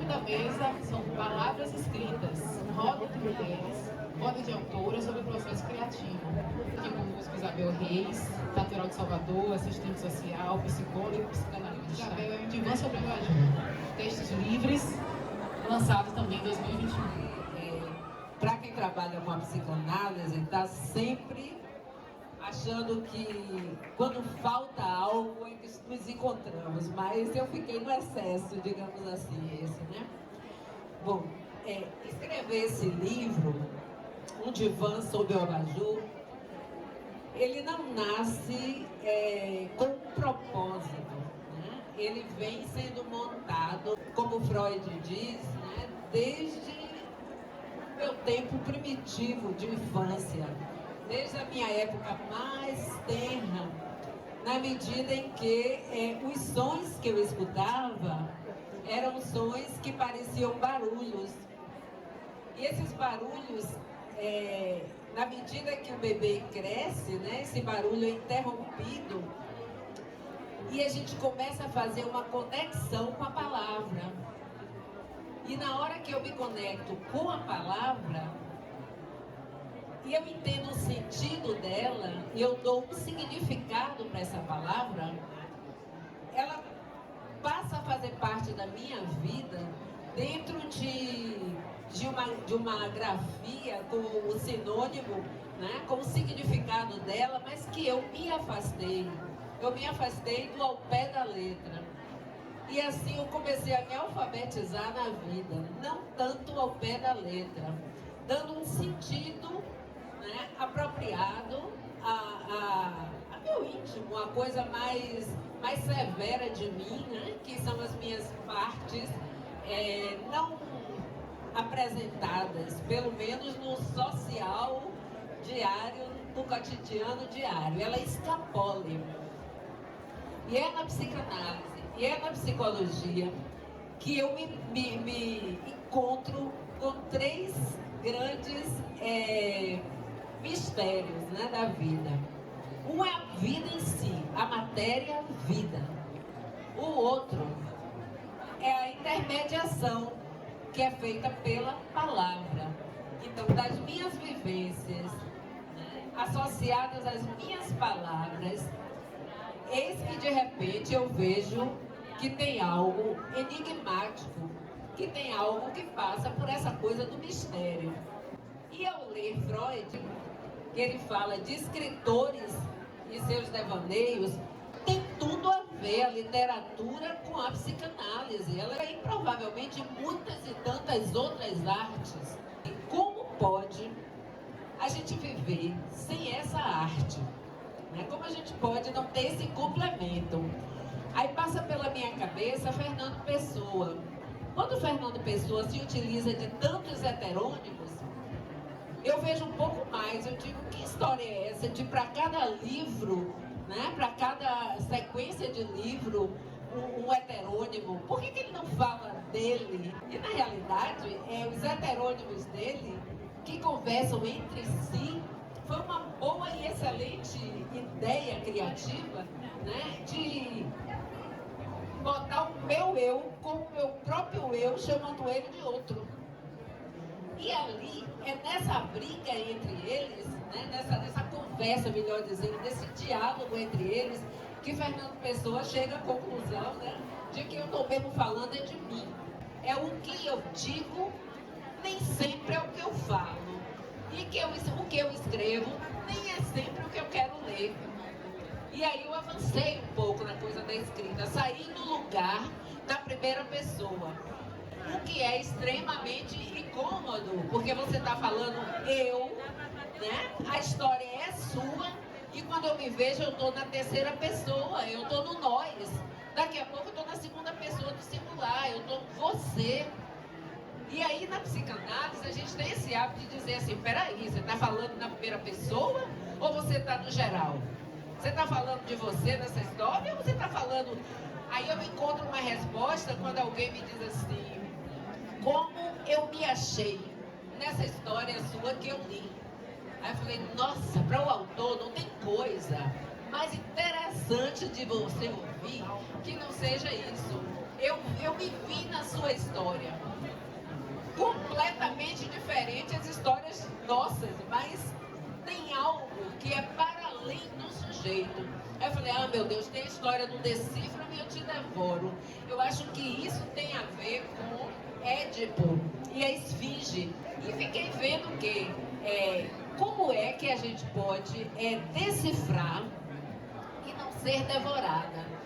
da mesa são palavras escritas, roda de mulheres, roda de autoras sobre o processo criativo. Aqui conosco Isabel Reis, natural de Salvador, assistente social, psicóloga e psicanalista. Isabel é um divã sobre o Aju. Textos livres, lançado também em 2021. Para quem trabalha com a psicanálise, está sempre achando que quando falta algo é que nos encontramos, mas eu fiquei no excesso, digamos assim, esse, né? Bom, escrever esse livro, Um Divã sobre o Abajur, ele não nasce com um propósito, né? Ele vem sendo montado, como Freud diz, né? Desde o meu tempo primitivo de infância, desde a minha época mais tenra, na medida em que os sons que eu escutava eram sons que pareciam barulhos. E esses barulhos, na medida que o bebê cresce, né, esse barulho é interrompido e a gente começa a fazer uma conexão com a palavra. E na hora que eu me conecto com a palavra, e eu entendo o sentido dela, e eu dou um significado para essa palavra, ela passa a fazer parte da minha vida dentro de uma grafia com o sinônimo, né, com o significado dela, mas que eu me afastei. Eu me afastei do ao pé da letra. E assim eu comecei a me alfabetizar na vida, não tanto ao pé da letra, dando um sentido, né, apropriado a meu íntimo, a coisa mais severa de mim, né, que são as minhas partes não apresentadas, pelo menos no social diário, no cotidiano diário. Ela escapole. E é na psicanálise, e é na psicologia que eu me encontro com três grandes mistérios, né, da vida. Um é a vida em si, a matéria-vida. O outro é a intermediação, que é feita pela palavra. Então, das minhas vivências, né, associadas às minhas palavras, eis que de repente eu vejo que tem algo enigmático, que tem algo que passa por essa coisa do mistério. E ao ler Freud, que ele fala de escritores e seus devaneios, tem tudo a ver a literatura com a psicanálise. Ela é provavelmente muitas e tantas outras artes. E como pode a gente viver sem essa arte? Como a gente pode não ter esse complemento? Aí passa pela minha cabeça Fernando Pessoa. Quando Fernando Pessoa se utiliza de tantos heterônimos, eu vejo um pouco mais. Eu digo, que história é essa de para cada livro, né, para cada sequência de livro, um heterônimo? Por que ele não fala dele? E na realidade, os heterônimos dele, que conversam entre si, foi uma boa e excelente ideia criativa, né, de botar o meu eu com o meu próprio eu, chamando ele de outro. E ali, é nessa briga entre eles, né, nessa conversa, melhor dizendo, desse diálogo entre eles, que Fernando Pessoa chega à conclusão, né, de que eu estou mesmo falando é de mim. É o que eu digo, nem sempre é o que eu falo. E o que eu escrevo nem é sempre o que eu quero ler. E aí eu avancei um pouco na coisa da escrita, saí do lugar da primeira pessoa, o que é extremamente incômodo, porque você está falando eu, né? A história é sua, e quando eu me vejo eu estou na terceira pessoa, eu estou no nós. Daqui a pouco eu estou na segunda pessoa do singular, eu estou você. E aí na psicanálise a gente tem esse hábito de dizer assim, peraí, você está falando na primeira pessoa ou você está no geral? Você está falando de você nessa história ou você está falando... Aí eu encontro uma resposta quando alguém me diz assim, como eu me achei nessa história sua que eu li. Aí eu falei, nossa, para o autor não tem coisa mais interessante de você ouvir que não seja isso. Eu me vi na sua história. Completamente diferente as histórias nossas, mas tem algo que é para além do sujeito. Aí eu falei, meu Deus, tem a história do Decifra-me, eu te devoro. Eu acho que isso tem a ver com Édipo e a Esfinge. E fiquei vendo que como é que a gente pode decifrar e não ser devorada.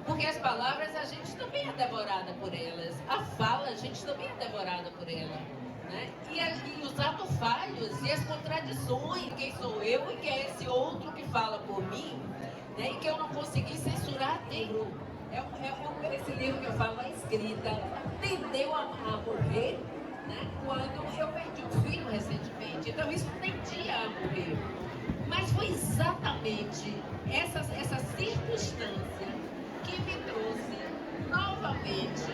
Porque as palavras a gente também é devorada por elas. A fala a gente também é devorada por ela. Né? E os atos falhos e as contradições. Quem sou eu e quem é esse outro que fala por mim, né? E que eu não consegui censurar dentro. Esse livro que eu falo, a escrita, tendeu a morrer, né? Quando eu perdi um filho recentemente. Então isso tendia a morrer. Mas foi exatamente essa circunstância que me trouxe novamente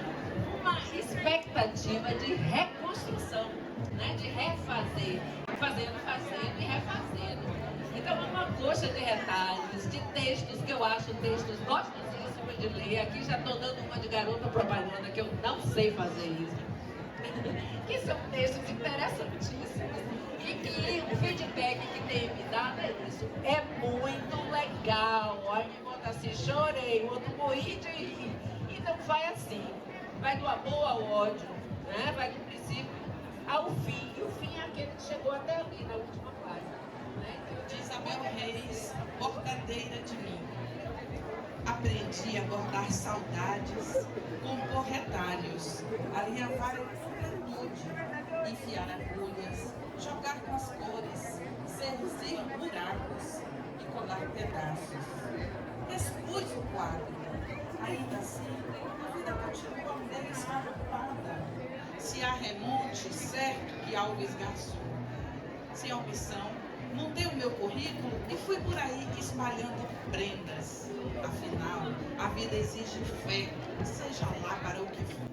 uma expectativa de reconstrução, né? De refazer, fazendo e refazendo. Então, uma coxa de retalhos, de textos que eu acho textos gostosíssimos de ler. Aqui já estou dando uma de garota propaganda, que eu não sei fazer isso. Que são textos interessantíssimos e que o feedback que tem me dado é isso. É muito legal. Aí me conta assim, chorei, o outro morri de rir. Então vai assim, vai do amor ao ódio, né? Vai do princípio ao fim. E o fim é aquele que chegou até ali, na última página. Né? De Isabel Reis, bordadeira de mim. Aprendi a bordar saudades com corretalhos, alinhavar a plenitude, enfiar agulhas, jogar com as cores, seduzir buracos e colar pedaços. Expus o quadro, ainda assim, a vida continua nele esfarrapada. Se há remonte, certo que algo esgarçou. Sem opção, montei o meu currículo e fui por aí espalhando prendas. Afinal, a vida exige fé, seja lá para o que for.